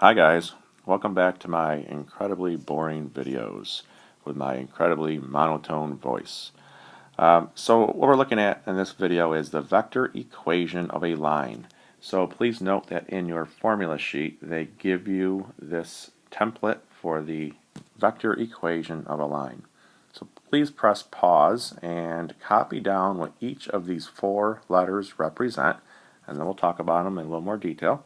Hi guys, welcome back to my incredibly boring videos with my incredibly monotone voice. So what we're looking at in this video is the vector equation of a line. So please note that in your formula sheet they give you this template for the vector equation of a line. So please press pause and copy down what each of these four letters represent, and then we'll talk about them in a little more detail.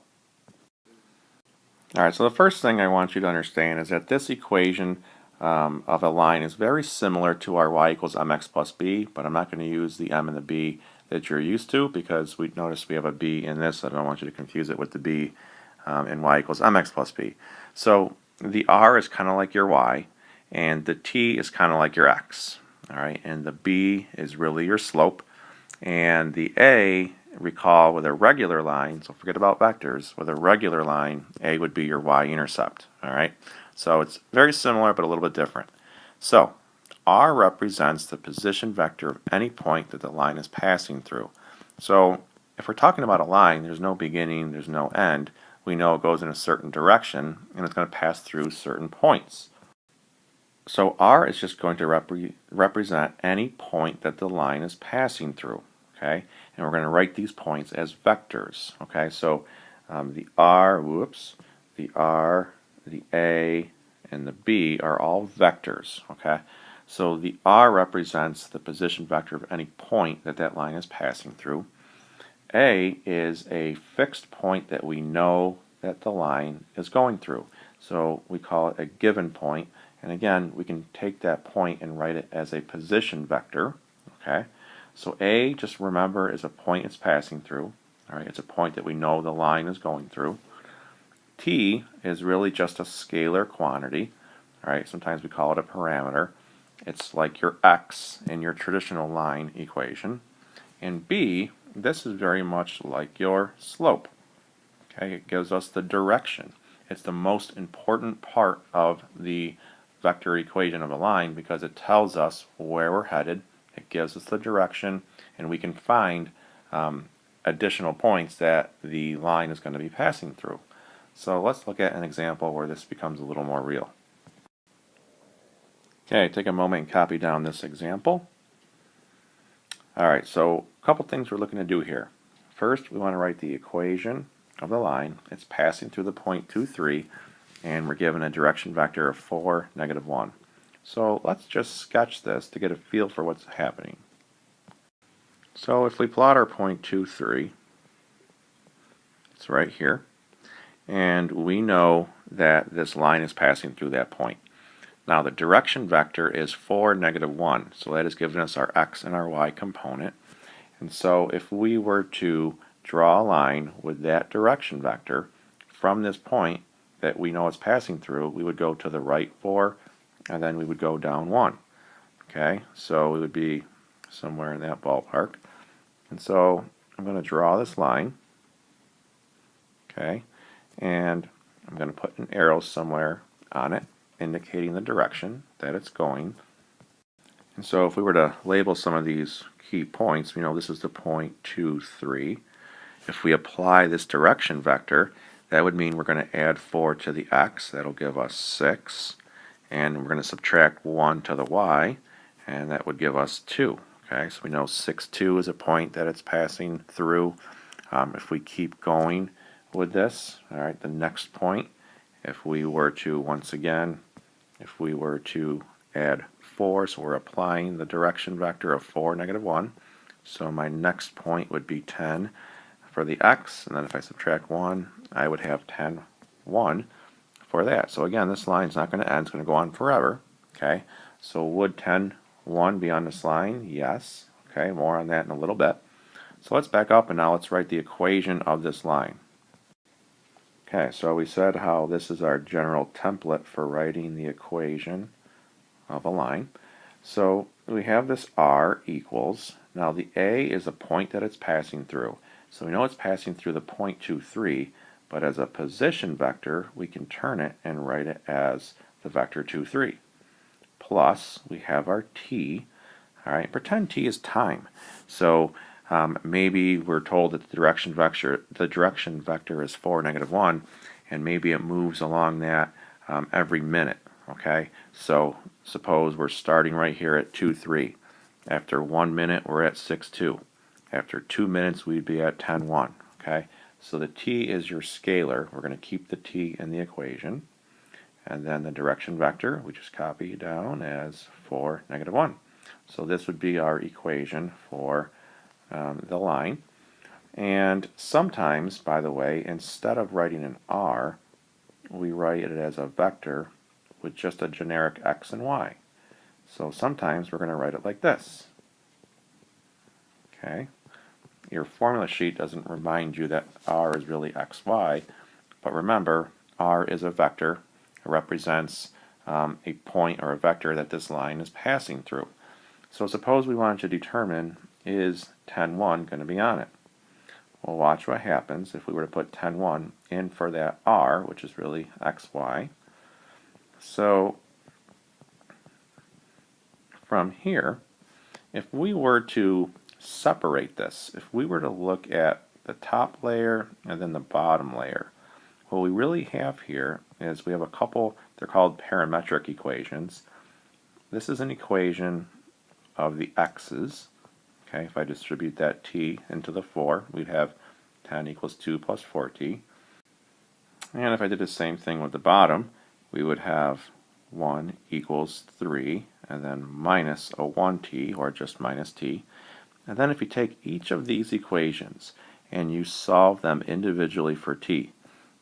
Alright, so the first thing I want you to understand is that this equation of a line is very similar to our y equals mx plus b, but I'm not going to use the m and the b that you're used to because we notice we have a b in this, so I don't want you to confuse it with the b in y equals mx plus b. So the r is kind of like your y, and the t is kind of like your x. Alright, and the b is really your slope, and the a, recall, with a regular line, so forget about vectors, with a regular line, a would be your y-intercept. Alright, so it's very similar but a little bit different. So r represents the position vector of any point that the line is passing through. So if we're talking about a line, there's no beginning, there's no end. We know it goes in a certain direction and it's going to pass through certain points. So r is just going to represent any point that the line is passing through. Okay, and we're going to write these points as vectors. Okay, so the r, the r, the a, and the b are all vectors. Okay, so the r represents the position vector of any point that that line is passing through. A is a fixed point that we know that the line is going through. So we call it a given point. And again, we can take that point and write it as a position vector. Okay, so A, just remember, is a point it's passing through. All right, it's a point that we know the line is going through. T is really just a scalar quantity. All right, sometimes we call it a parameter. It's like your x in your traditional line equation. And B, this is very much like your slope. Okay, it gives us the direction. It's the most important part of the vector equation of a line because it tells us where we're headed, it gives us the direction, and we can find additional points that the line is going to be passing through. So let's look at an example where this becomes a little more real. Okay, take a moment and copy down this example. Alright, so a couple things we're looking to do here. First, we want to write the equation of the line. It's passing through the point 2, 3, and we're given a direction vector of 4, negative 1. So let's just sketch this to get a feel for what's happening. So if we plot our point 2, 3, it's right here, and we know that this line is passing through that point. Now the direction vector is 4, negative 1, so that is giving us our x and our y component. And so if we were to draw a line with that direction vector from this point that we know it's passing through, we would go to the right 4, and then we would go down 1. Okay, so we would be somewhere in that ballpark. And so I'm going to draw this line. Okay, and I'm going to put an arrow somewhere on it indicating the direction that it's going. And so if we were to label some of these key points, we know this is the point 2, 3. If we apply this direction vector, that would mean we're going to add 4 to the x, that'll give us 6, and we're going to subtract 1 to the y, and that would give us 2. Okay, so we know 6, 2 is a point that it's passing through. If we keep going with this, all right, the next point, if we were to, once again, if we were to add 4, so we're applying the direction vector of 4, negative 1, so my next point would be 10 for the x, and then if I subtract 1, I would have 10, 1 for that. So again, this line's not going to end, it's going to go on forever. Okay, so would 10, 1 be on this line? Yes. Okay, more on that in a little bit. So let's back up and now let's write the equation of this line. Okay, so we said how this is our general template for writing the equation of a line. So we have this r equals, now the a is a point that it's passing through. So we know it's passing through the point 2, 3, but as a position vector, we can turn it and write it as the vector 2, 3. Plus, we have our t. All right, pretend t is time. So maybe we're told that the direction vector is 4, negative 1, and maybe it moves along that every minute. Okay, so suppose we're starting right here at 2:3. After 1 minute, we're at 6:2. After 2 minutes, we'd be at 10:1. Okay, so the t is your scalar. We're going to keep the t in the equation. And then the direction vector, we just copy down as 4, -1. So this would be our equation for the line. And sometimes, by the way, instead of writing an r, we write it as a vector with just a generic x and y. So sometimes we're going to write it like this. Okay. Your formula sheet doesn't remind you that r is really xy, but remember, r is a vector. It represents a point or a vector that this line is passing through. So suppose we wanted to determine, is 10:1 going to be on it? Well, watch what happens if we were to put 10:1 in for that r, which is really xy. So from here, if we were to separate this, if we were to look at the top layer and then the bottom layer, what we really have here is we have a couple, they're called parametric equations. This is an equation of the x's. Okay, if I distribute that t into the 4, we'd have 10 equals 2 plus 4t. And if I did the same thing with the bottom, we would have 1 equals 3, and then minus a 1t, or just minus t. And then if you take each of these equations and you solve them individually for t,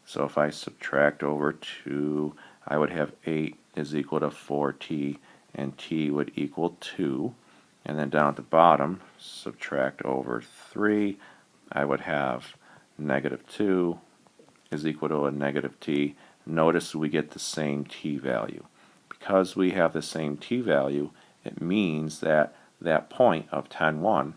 so if I subtract over 2, I would have 8 is equal to 4t, and t would equal 2. And then down at the bottom, subtract over 3, I would have -2 is equal to a -t. Notice we get the same t value. Because we have the same t value, it means that that point of 10:1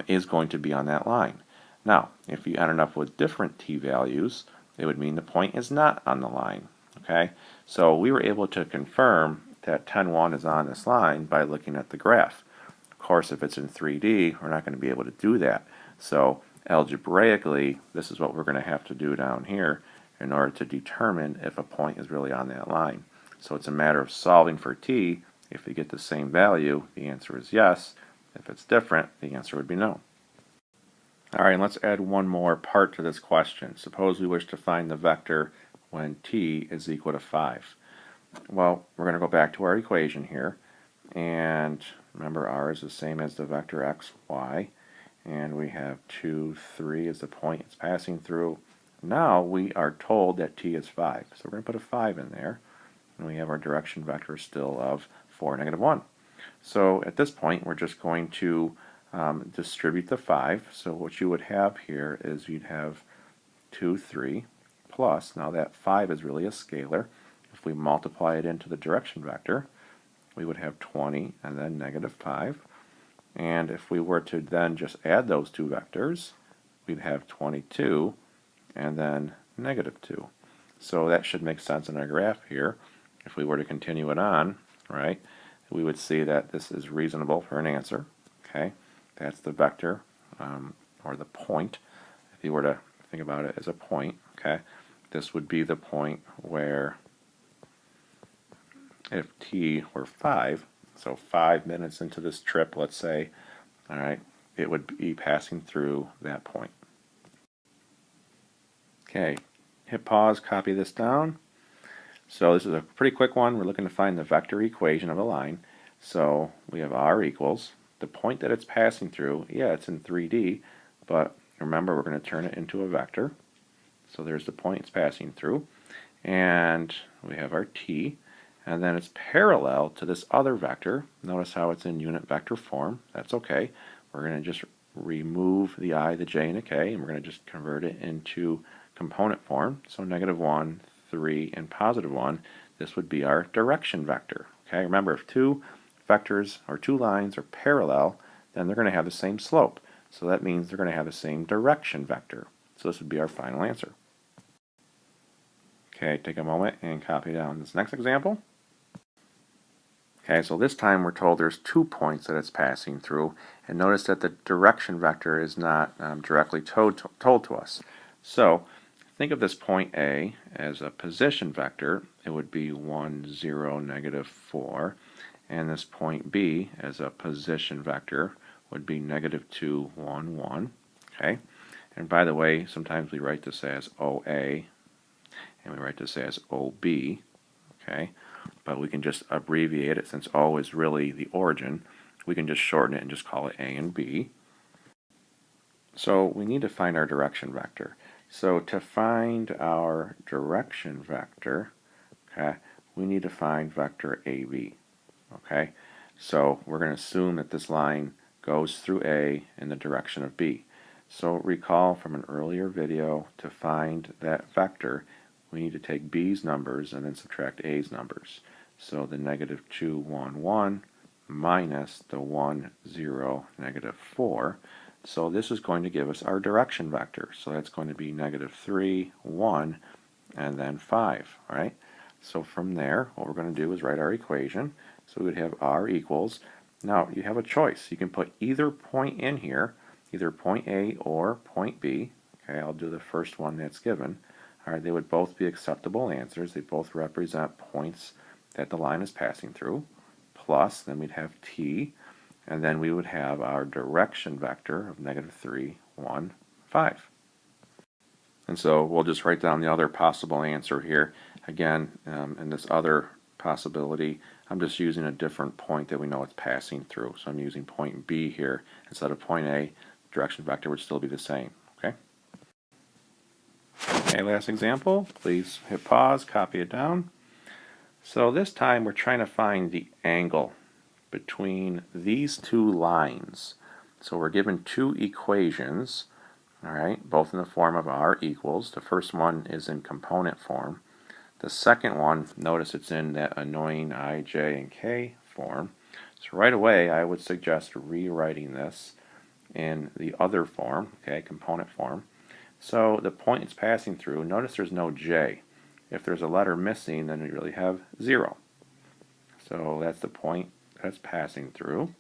is going to be on that line. Now, if you ended up with different t values, it would mean the point is not on the line. Okay, so we were able to confirm that 10:1 is on this line by looking at the graph. Of course, if it's in 3D, we're not going to be able to do that. So algebraically, this is what we're going to have to do down here in order to determine if a point is really on that line. So it's a matter of solving for t. If you get the same value, the answer is yes. If it's different, the answer would be no. All right, and let's add one more part to this question. Suppose we wish to find the vector when t is equal to 5. Well, we're going to go back to our equation here. And remember, r is the same as the vector x, y. And we have 2, 3 is the point it's passing through. Now we are told that t is 5. So we're going to put a 5 in there. And we have our direction vector still of 4, -1. So at this point, we're just going to distribute the 5. So what you would have here is you'd have 2, 3 plus, now that 5 is really a scalar. If we multiply it into the direction vector, we would have 20 and then -5. And if we were to then just add those two vectors, we'd have 22 and then -2. So that should make sense in our graph here. If we were to continue it on, right, we would see that this is reasonable for an answer. Okay, that's the vector, or the point. If you were to think about it as a point, okay, this would be the point where if t were 5, so 5 minutes into this trip, let's say, all right, it would be passing through that point. Okay, hit pause, copy this down. So this is a pretty quick one. We're looking to find the vector equation of a line. So we have r equals the point that it's passing through. Yeah, it's in 3D, but remember we're going to turn it into a vector. So there's the point it's passing through. And we have our t. And then it's parallel to this other vector. Notice how it's in unit vector form. That's okay. We're going to just remove the I, the j, and the k, and we're going to just convert it into component form. So -1, 3, and +1. This would be our direction vector. Okay, remember, if two vectors or two lines are parallel, then they're going to have the same slope. So that means they're going to have the same direction vector. So this would be our final answer. Okay, take a moment and copy down this next example. Okay, so this time we're told there's 2 points that it's passing through, and notice that the direction vector is not directly told to us. So think of this point A as a position vector. It would be 1, 0, negative 4. And this point B as a position vector would be negative 2, 1, 1. Okay? And by the way, sometimes we write this as OA, and we write this as OB. Okay? But we can just abbreviate it since O is really the origin. We can just shorten it and just call it A and B. So we need to find our direction vector. So to find our direction vector, okay, we need to find vector AB. Okay, so we're going to assume that this line goes through A in the direction of B. So recall from an earlier video, to find that vector, we need to take B's numbers and then subtract A's numbers. So the negative 2, 1, 1 minus the 1, 0, negative 4. So this is going to give us our direction vector. So that's going to be negative 3, 1, and then 5. All right? So from there, what we're going to do is write our equation. So we would have R equals. Now, you have a choice. You can put either point in here, either point A or point B. Okay, I'll do the first one that's given. All right, they would both be acceptable answers. They both represent points that the line is passing through. Plus, then we'd have T. And then we would have our direction vector of negative 3, 1, 5. And so we'll just write down the other possible answer here. Again, in this other possibility, I'm just using a different point that we know it's passing through. So I'm using point B here instead of point A. Direction vector would still be the same. Okay? Okay, last example. Please hit pause, copy it down. So this time we're trying to find the angle between these two lines. So we're given two equations, all right, both in the form of R equals. The first one is in component form. The second one, notice it's in that annoying I, J, and K form. So right away, I would suggest rewriting this in the other form, okay, component form. So the point it's passing through, notice there's no J. If there's a letter missing, then we really have 0. So that's the point that's passing through.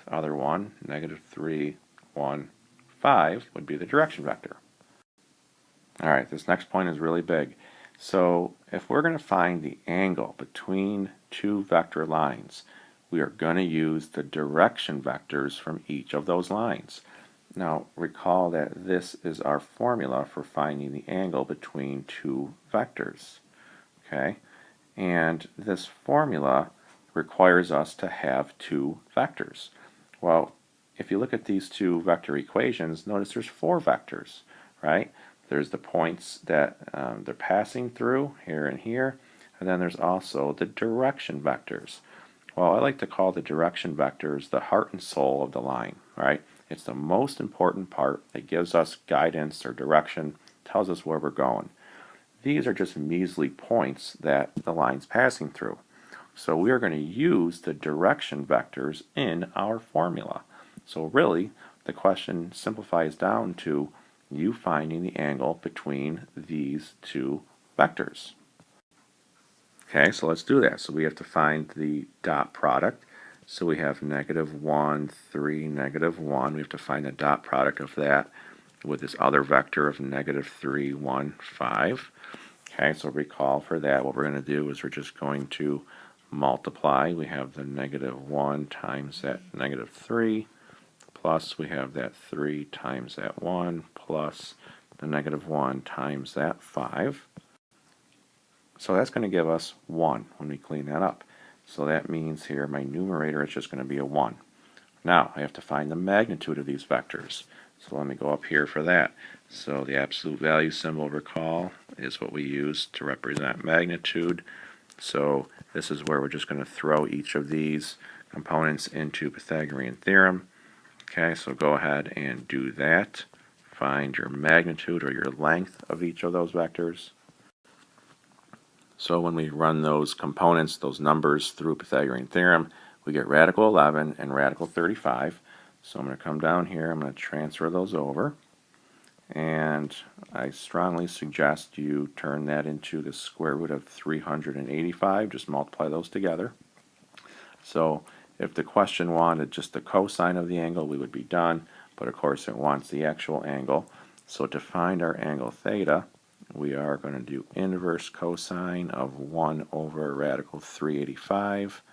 The other one, negative 3, 1, 5, would be the direction vector. Alright, this next point is really big. So if we're going to find the angle between two vector lines, we are going to use the direction vectors from each of those lines. Now recall that this is our formula for finding the angle between two vectors. Okay? And this formula requires us to have two vectors. Well, if you look at these two vector equations, notice there's 4 vectors, right? There's the points that they're passing through, here and here, and then there's also the direction vectors. Well, I like to call the direction vectors the heart and soul of the line, right? It's the most important part. It gives us guidance or direction, tells us where we're going. These are just measly points that the line's passing through. So we are going to use the direction vectors in our formula. So really, the question simplifies down to you finding the angle between these two vectors. Okay, so let's do that. So we have to find the dot product. So we have negative 1, 3, negative 1. We have to find the dot product of that with this other vector of negative 3, 1, 5. Okay, so recall for that, what we're going to do is we're just going to multiply. We have the negative 1 times that negative 3, plus we have that 3 times that 1, plus the negative 1 times that 5. So that's going to give us 1 when we clean that up. So that means here my numerator is just going to be a 1. Now I have to find the magnitude of these vectors. So let me go up here for that. So the absolute value symbol, recall, is what we use to represent magnitude. So this is where we're just going to throw each of these components into Pythagorean theorem. Okay, so go ahead and do that. Find your magnitude or your length of each of those vectors. So when we run those components, those numbers through Pythagorean theorem, we get radical 11 and radical 35. So I'm going to come down here, I'm going to transfer those over, and I strongly suggest you turn that into the square root of 385, just multiply those together. So if the question wanted just the cosine of the angle, we would be done, but of course it wants the actual angle. So to find our angle theta, we are going to do inverse cosine of 1 over radical 385.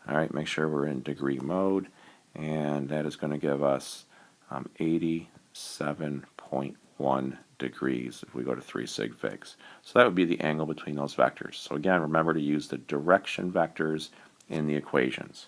All right, make sure we're in degree mode, and that is going to give us 87.1 degrees if we go to 3 sig figs. So that would be the angle between those vectors. So again, remember to use the direction vectors in the equations.